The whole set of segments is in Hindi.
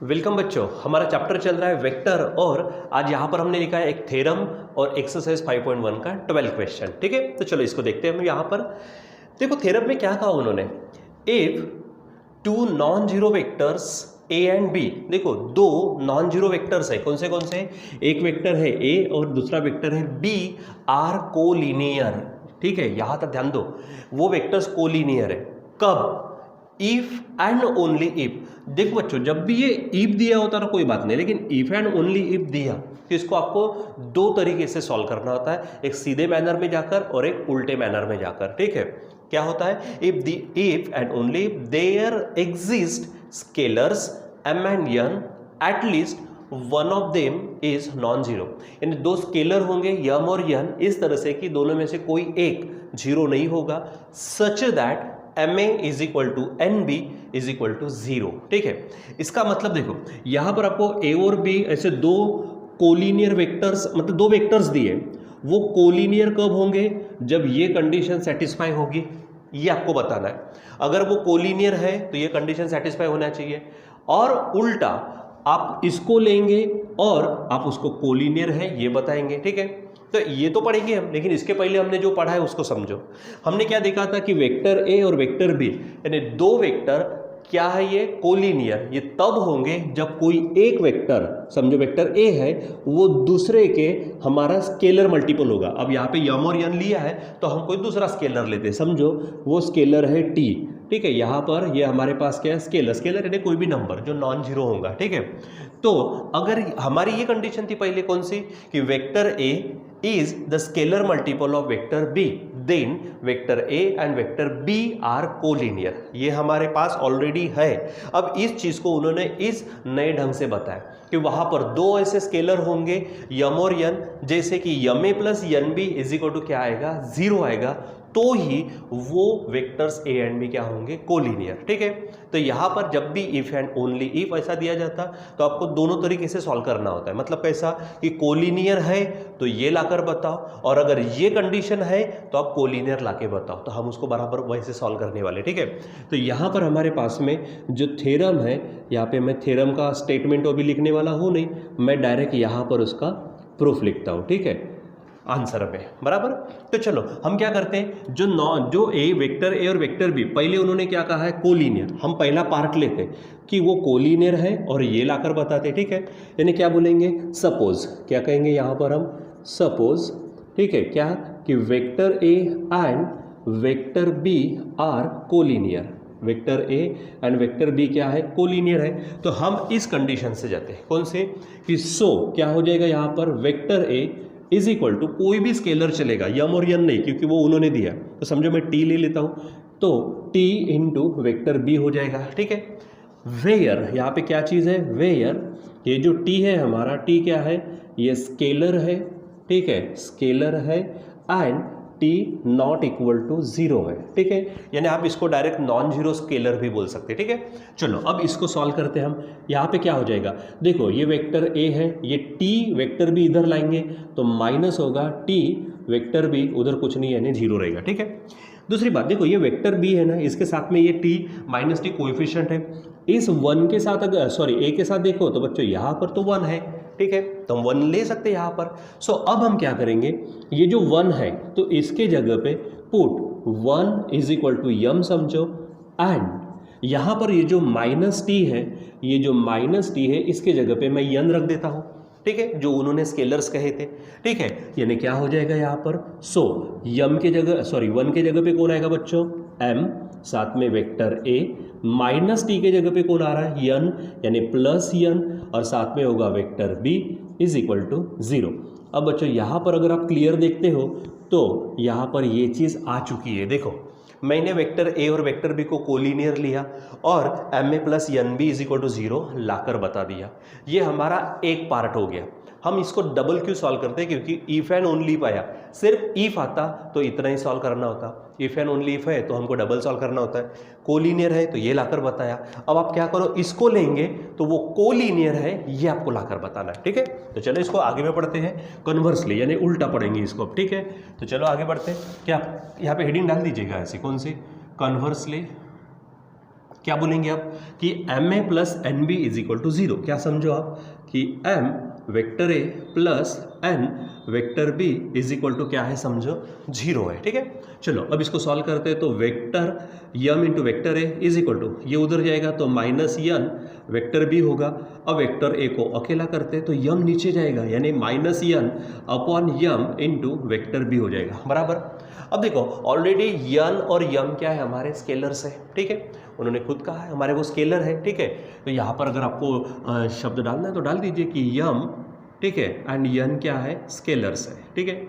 वेलकम बच्चों, हमारा चैप्टर चल रहा है वेक्टर और आज यहाँ पर हमने लिखा है एक थ्योरम और एक्सरसाइज 5.1 का 12 क्वेश्चन। ठीक है, तो चलो इसको देखते हैं हम। यहाँ पर देखो थ्योरम में क्या कहा उन्होंने, if two non zero vectors A and B, देखो दो नॉन जीरो वेक्टर्स है, कौन से, एक वेक्टर है ए और दूसरा वेक्टर है बी, आर कोलिनियर। ठीक है, यहाँ तक ध्यान दो, वो वेक्टर्स कोलिनियर है कब, इफ एंड ओनली इफ। देखो बच्चों, जब भी ये इफ दिया होता है कोई बात नहीं, लेकिन इफ एंड ओनली इफ दिया तो इसको आपको दो तरीके से सॉल्व करना होता है, एक सीधे मैनर में जाकर और एक उल्टे मैनर में जाकर। ठीक है, क्या होता है, if and only if there exist scalars M and N at least one of them is non zero, यानी दो स्केलर होंगे यम और यन इस तरह से कि दोनों में से कोई एक जीरो नहीं होगा, such that M A is equal to N B is equal to zero. ठीक है, इसका मतलब देखो यहां पर आपको ए और बी ऐसे दो कोलिनियर वेक्टर्स, मतलब दो वेक्टर्स दिए, वो कोलिनियर कब होंगे, जब ये कंडीशन सेटिस्फाई होगी, ये आपको बताना है। अगर वो कोलिनियर है तो ये कंडीशन सेटिस्फाई होना चाहिए, और उल्टा आप इसको लेंगे और आप उसको कोलिनियर है ये बताएंगे। ठीक है, तो ये तो पढ़ेंगे हम, लेकिन इसके पहले हमने जो पढ़ा है उसको समझो। हमने क्या देखा था कि वेक्टर ए और वेक्टर बी, यानी दो वेक्टर क्या है, ये कोलिनियर, ये तब होंगे जब कोई एक वेक्टर, समझो वेक्टर ए है, वो दूसरे के हमारा स्केलर मल्टीपल होगा। अब यहाँ पे यम और यन लिया है तो हम कोई दूसरा स्केलर लेते हैं, समझो वो स्केलर है टी। ठीक है, यहाँ पर ये हमारे पास क्या है, स्केलर यानी कोई भी नंबर जो नॉन जीरो होगा। ठीक है, तो अगर हमारी ये कंडीशन थी पहले कौन सी, कि vector A is the scalar multiple of vector b, then vector a and vector b are collinear। ये हमारे पास ऑलरेडी है। अब इस चीज को उन्होंने इस नए ढंग से बताया कि वहां पर दो ऐसे स्केलर होंगे यम और यन, जैसे कि m A plus n B is equal to क्या आएगा, जीरो आएगा, तो ही वो वेक्टर्स ए एंड बी क्या होंगे, कोलिनियर। ठीक है, तो यहां पर जब भी इफ एंड ओनली इफ ऐसा दिया जाता तो आपको दोनों तरीके से सॉल्व करना होता है। मतलब कैसा, कि कोलिनियर है तो ये लाकर बताओ, और अगर ये कंडीशन है तो आप कोलिनियर लाके बताओ, तो हम उसको बराबर वैसे सॉल्व करने वाले। ठीक है, तो यहां पर हमारे पास में जो थ्योरम है, यहाँ पे मैं थ्योरम का स्टेटमेंट अभी लिखने वाला हूं नहीं, मैं डायरेक्ट यहां पर उसका प्रूफ लिखता हूं। ठीक है, आंसर में बराबर। तो चलो हम क्या करते हैं, जो ए वेक्टर ए और वेक्टर बी, पहले उन्होंने क्या कहा है, कोलिनियर, हम पहला पार्ट लेते हैं कि वो कोलिनियर है और ये लाकर बताते। ठीक है, यानी क्या बोलेंगे, सपोज, क्या कहेंगे यहाँ पर हम, सपोज। ठीक है, क्या कि vector A and vector B are collinear, vector A and vector B क्या है, कोलिनियर है। तो हम इस कंडीशन से जाते हैं, कौन से, कि सो क्या हो जाएगा यहाँ पर, vector A is equal to कोई भी स्केलर चलेगा, यम और यन नहीं, क्योंकि वो उन्होंने दिया, तो समझो मैं टी ले लेता हूं, तो टी इंटू वेक्टर बी हो जाएगा। ठीक है, वेयर, यहाँ पे क्या चीज़ है, वेयर, ये जो टी है हमारा, टी क्या है, ये स्केलर है। ठीक है, स्केलर है, and T not equal to zero है। ठीक है, यानी आप इसको डायरेक्ट नॉन जीरो स्केलर भी बोल सकते हैं। ठीक है, चलो अब इसको सॉल्व करते हैं हम। यहाँ पे क्या हो जाएगा, देखो ये वेक्टर ए है, ये टी वेक्टर बी इधर लाएंगे तो माइनस होगा, टी वेक्टर बी उधर कुछ नहीं, यानी जीरो रहेगा। ठीक है, दूसरी बात देखो, ये वेक्टर बी है ना, इसके साथ में ये टी माइनस टी कोएफिशिएंट है, इस वन के साथ अगर ए के साथ देखो तो बच्चों यहाँ पर तो वन है। ठीक है, तो हम वन ले सकते हैं यहाँ पर। सो अब हम क्या करेंगे, ये जो वन है तो इसके जगह पे put one is equal to m समझो, एंड यहाँ पर ये जो माइनस टी है, ये जो माइनस टी है इसके जगह पे मैं यन रख देता हूँ। ठीक है, जो उन्होंने स्केलर्स कहे थे। ठीक है, यानी क्या हो जाएगा यहाँ पर, सो यम के जगह, सॉरी वन के जगह पे कौन आएगा बच्चों, एम, साथ में वेक्टर ए, माइनस टी के जगह पे कौन आ रहा है, यन, यानी प्लस यन, और साथ में होगा vector B is equal to zero. अब बच्चों यहाँ पर अगर आप क्लियर देखते हो तो यहाँ पर ये चीज़ आ चुकी है। देखो मैंने वेक्टर ए और वेक्टर बी को कोलिनियर लिया और m A plus N B is equal to zero लाकर बता दिया। ये हमारा एक पार्ट हो गया। हम इसको डबल क्यों सॉल्व करते हैं, क्योंकि इफ एंड ओनली इफ आया, सिर्फ इफ आता तो इतना ही सॉल्व करना होता, इफ एंड ओनली इफ है तो हमको डबल सॉल्व करना होता है, कोलिनियर है तो ये लाकर बताया। अब आप क्या करो, इसको लेंगे तो वो कोलिनियर है ये आपको लाकर बताना है। ठीक है, तो चलो इसको आगे में पढ़ते हैं, कन्वर्सली यानी उल्टा पढ़ेंगे इसको। ठीक है, तो चलो आगे बढ़ते हैं। क्या यहाँ पे हेडिंग डाल दीजिएगा ऐसी, कौन सी, कन्वर्सली क्या बोलेंगे आप कि M A plus N B is equal to 0। क्या समझो आप कि M vector A plus N vector B is equal to क्या है, समझो 0 है। ठीक है, चलो अब इसको सॉल्व करते हैं। तो vector M into vector A is equal to, ये उधर जाएगा तो माइनस यन वेक्टर बी होगा। अब वेक्टर ए को अकेला करते हैं तो यम नीचे जाएगा, यानी माइनस यन अपॉन यम इंटू वेक्टर बी हो जाएगा, बराबर। अब देखो ऑलरेडी यन और यम क्या है, हमारे स्केलर्स है। ठीक है, उन्होंने खुद कहा है हमारे वो स्केलर है। ठीक है, तो यहाँ पर अगर आपको शब्द डालना है तो डाल दीजिए कि यम, ठीक है, एंड यन क्या है, स्केलर्स है। ठीक है,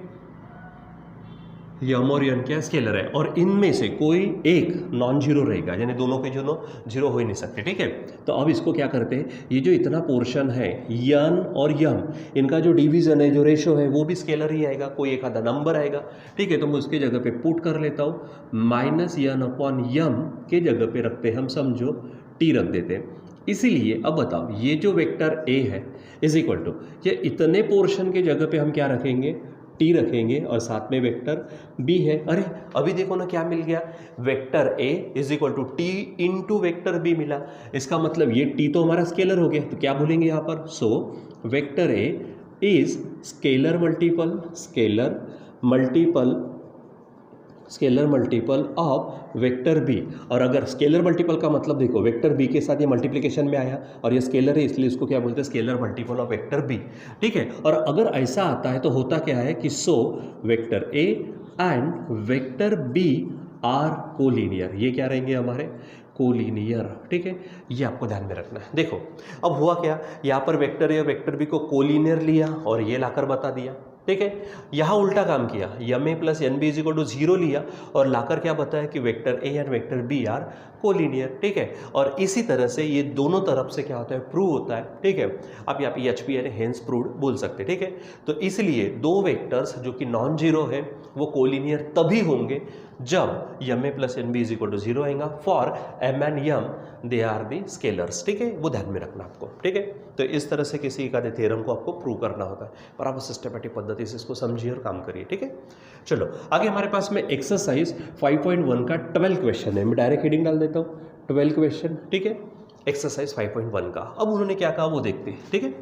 यम और यन क्या स्केलर है, और इनमें से कोई एक नॉन जीरो रहेगा, यानी दोनों के दोनों जीरो हो ही नहीं सकते। ठीक है, तो अब इसको क्या करते हैं, ये जो इतना पोर्शन है यन और यम, इनका जो डिवीजन है, जो रेशो है, वो भी स्केलर ही आएगा, कोई एक आधा नंबर आएगा। ठीक है, तो मैं उसके जगह पे पुट कर लेता हूँ, माइनस यन अपॉन यम के जगह पे रखते हम, समझो टी रख देते हैं। इसीलिए अब बताओ, ये जो वेक्टर ए है इज इक्वल टू, ये इतने पोर्शन के जगह पे हम क्या रखेंगे, टी रखेंगे, और साथ में वेक्टर बी है। अरे अभी देखो ना क्या मिल गया, vector A is equal to T into vector B मिला। इसका मतलब ये टी तो हमारा स्केलर हो गया, तो क्या बोलेंगे यहाँ पर, so vector A is scalar multiple of vector B. और अगर स्केलर मल्टीपल का मतलब देखो, वेक्टर बी के साथ ये मल्टीप्लिकेशन में आया और ये स्केलर है, इसलिए इसको क्या बोलते हैं, scalar multiple of vector B. ठीक है, और अगर ऐसा आता है तो होता क्या है कि so vector A and vector B are collinear, ये क्या रहेंगे हमारे, कोलिनियर। ठीक है, ये आपको ध्यान में रखना है। देखो अब हुआ क्या, यहाँ पर वेक्टर ए और वेक्टर बी को कोलिनियर लिया और ये लाकर बता दिया। ठीक है, यहाँ उल्टा काम किया, m A plus N B is equal to 0 लिया और लाकर क्या बताया कि vector A and vector B are collinear. ठीक है, और इसी तरह से ये दोनों तरफ से क्या होता है, प्रूव होता है। ठीक है, आप यहाँ पे एच पी यानी हेंस प्रूव्ड बोल सकते हैं। ठीक है, तो इसलिए दो वेक्टर्स जो कि नॉन जीरो है वो कोलिनियर तभी होंगे जब m A plus N B is equal to 0 आएगा। For m and m they are the scalars. ठीक है, वो ध्यान में रखना आपको। ठीक है, तो इस तरह से किसी एक आधे थ्योरम को आपको प्रूव करना होता है, पर आप सिस्टमेटिक पद्धति से इसको समझिए और काम करिए। ठीक है, चलो आगे हमारे पास में एक्सरसाइज 5.1 का 12 क्वेश्चन है। मैं डायरेक्ट हेडिंग डाल देता हूँ, 12 क्वेश्चन। ठीक है, एक्सरसाइज 5.1 का। अब उन्होंने क्या कहा वो देखते हैं। ठीक है,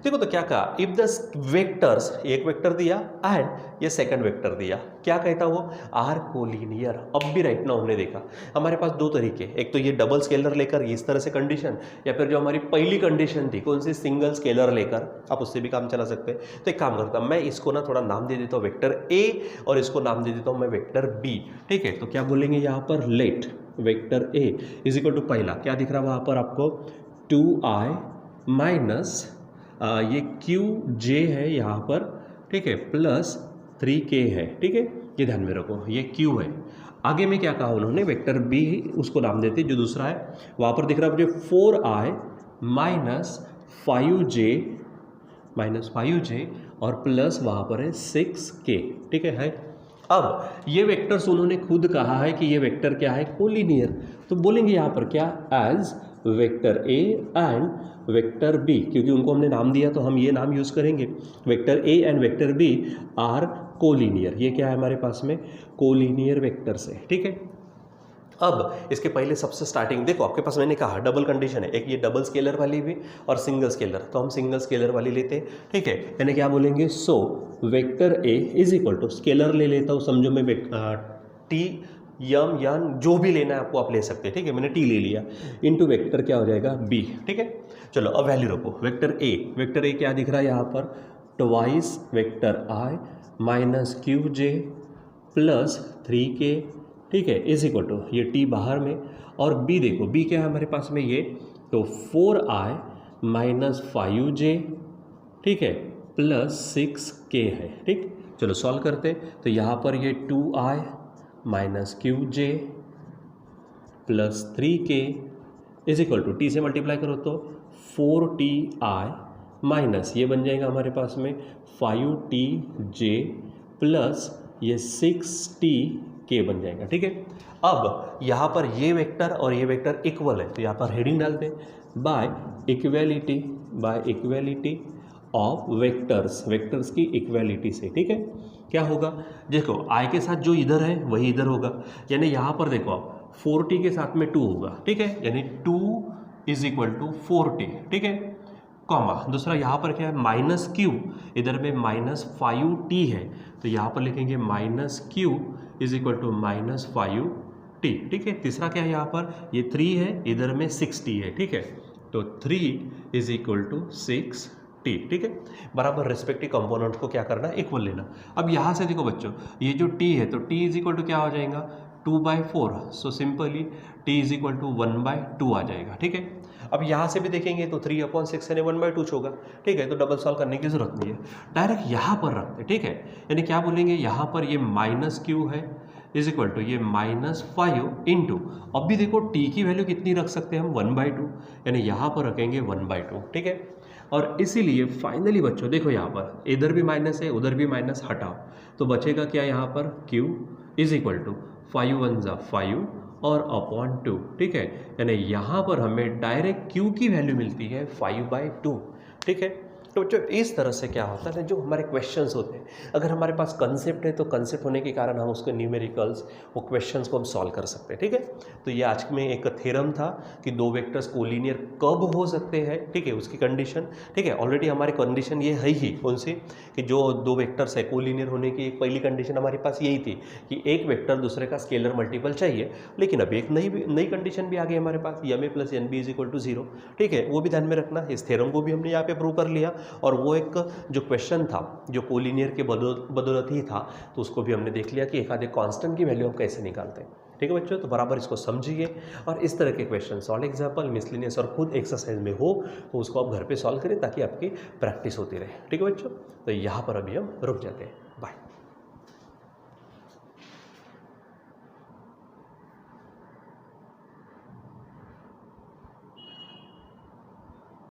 देखो तो क्या कहा, इफ द वेक्टर्स, एक वेक्टर दिया एंड ये सेकंड वेक्टर दिया, क्या कहता वो, आर कोलिनियर। अब भी राइट नाउ हमने देखा हमारे पास दो तरीके, एक तो ये डबल स्केलर लेकर इस तरह से कंडीशन, या फिर जो हमारी पहली कंडीशन थी कौन सी, सिंगल स्केलर लेकर, आप उससे भी काम चला सकते हैं। तो एक काम करता हूँ मैं, इसको ना थोड़ा नाम दे देता हूँ वेक्टर ए और इसको नाम दे देता हूँ मैं वेक्टर बी। ठीक है, तो क्या बोलेंगे यहाँ पर, let vector A is equal to, पहला क्या दिख रहा है वहाँ पर आपको, 2i माइनस ये क्यू जे है यहाँ पर। ठीक है, प्लस 3k है। ठीक है, ये ध्यान में रखो, ये क्यू है। आगे में क्या कहा उन्होंने, वेक्टर बी उसको नाम देते जो दूसरा है, वहाँ पर दिख रहा है मुझे 4i माइनस 5j और प्लस वहाँ पर है 6k। ठीक है। अब ये वेक्टर्स उन्होंने खुद कहा है कि ये वेक्टर क्या है, कोलिनियर। तो बोलेंगे यहाँ पर क्या, as vector A and vector B, क्योंकि उनको हमने नाम दिया तो हम ये नाम यूज़ करेंगे, vector A and vector B are collinear. ये क्या है हमारे पास में, कोलिनियर वेक्टर्स है। ठीक है, अब इसके पहले सबसे स्टार्टिंग देखो, आपके पास मैंने कहा डबल कंडीशन है, एक ये डबल स्केलर वाली भी और सिंगल स्केलर, तो हम सिंगल स्केलर वाली लेते हैं। ठीक है, यानी क्या बोलेंगे, so vector A is equal to, scalar ले लेता हूँ, समझो मैं टी यम यान जो भी लेना है आपको आप ले सकते हैं। ठीक है, मैंने टी ले लिया, इनटू वेक्टर क्या हो जाएगा, बी। ठीक है, चलो अब वैल्यू रखो, वेक्टर ए क्या दिख रहा है यहाँ पर, ट्वाइस वेक्टर आई माइनस क्यू जे प्लस 3k। ठीक है, इज इक्वल टू, ये टी बाहर में, और बी देखो, बी क्या है हमारे पास में ये, तो 4i माइनस 5j, ठीक है, प्लस 6k है। ठीक, चलो सॉल्व करते, तो यहाँ पर ये 2i minus qj plus 3k is equal to, T से मल्टीप्लाई करो तो 4ti माइनस ये बन जाएगा हमारे पास में 5tj प्लस ये 6tk बन जाएगा। ठीक है, अब यहाँ पर ये वेक्टर और ये वेक्टर इक्वल है, तो यहाँ पर हेडिंग डालते हैं, बाय इक्वेलिटी ऑफ वेक्टर्स की इक्वेलिटी से। ठीक है, क्या होगा, देखो i के साथ जो इधर है वही इधर होगा, यानी यहाँ पर देखो आप 4t के साथ में 2 होगा, ठीक है, यानी 2 इज इक्वल टू 4t, ठीक है, कॉमा दूसरा यहाँ पर क्या है माइनस क्यू, इधर में -5t है तो यहाँ पर लिखेंगे -q is equal to -5t, ठीक है। तीसरा क्या है यहाँ पर, ये 3 है, इधर में 6t है, ठीक है, तो 3 इज इक्वल टू 6t, ठीक है। बराबर रिस्पेक्टिव कंपोनेंट को क्या करना है, इक्वल लेना। अब यहाँ से देखो बच्चों, ये जो t है तो t इज इक्वल टू क्या हो जाएगा 2/4, so simply t is equal to 1/2 आ जाएगा, ठीक है। अब यहाँ से भी देखेंगे तो 3/6 यानी 1/2 होगा, ठीक है, तो डबल सॉल्व करने की जरूरत नहीं है, डायरेक्ट यहाँ पर रखते, ठीक है। यानी क्या बोलेंगे, यहाँ पर ये -q है इज इक्वल टू ये -5 इंटू, अब भी देखो t की वैल्यू कितनी रख सकते हैं हम 1/2, यानी यहाँ पर रखेंगे 1/2, ठीक है। और इसीलिए फाइनली बच्चों देखो यहाँ पर इधर भी माइनस है उधर भी माइनस, हटाओ तो बचेगा क्या यहाँ पर q इज इक्वल टू 5 1 जा 5 और अपॉन 2, ठीक है, यानी यहाँ पर हमें डायरेक्ट q की वैल्यू मिलती है 5/2, ठीक है। तो जो इस तरह से क्या होता है, जो हमारे क्वेश्चंस होते हैं, अगर हमारे पास कंसेप्ट है तो कंसेप्ट होने के कारण हम उसके न्यूमेरिकल्स वो क्वेश्चंस को हम सॉल्व कर सकते हैं, ठीक है। तो ये आज में एक थ्योरम था कि दो वेक्टर्स कोलिनियर कब हो सकते हैं, ठीक है, उसकी कंडीशन, ठीक है। ऑलरेडी हमारी कंडीशन ये है ही कौन सी, कि जो दो वेक्टर्स है कोलिनियर होने की एक पहली कंडीशन हमारे पास यही थी कि एक वेक्टर दूसरे का स्केलर मल्टीपल चाहिए, लेकिन अब एक नई कंडीशन भी आ गई हमारे पास, m A plus N B is equal to 0, ठीक है, वो भी ध्यान में रखना। इस थ्योरम को भी हमने यहाँ पे प्रूव कर लिया, और वो एक जो क्वेश्चन था जो कोलिनियर के बदौलत ही था, तो उसको भी हमने देख लिया कि एक आधे कांस्टेंट की वैल्यू हम कैसे निकालते हैं, ठीक है बच्चों। तो बराबर इसको समझिए और इस तरह के क्वेश्चन सॉल्व एग्जाम्पल मिसलिनियस और खुद एक्सरसाइज में हो तो उसको आप घर पे सॉल्व करें ताकि आपकी प्रैक्टिस होती रहे, ठीक है बच्चों। तो यहाँ पर अभी हम रुक जाते हैं।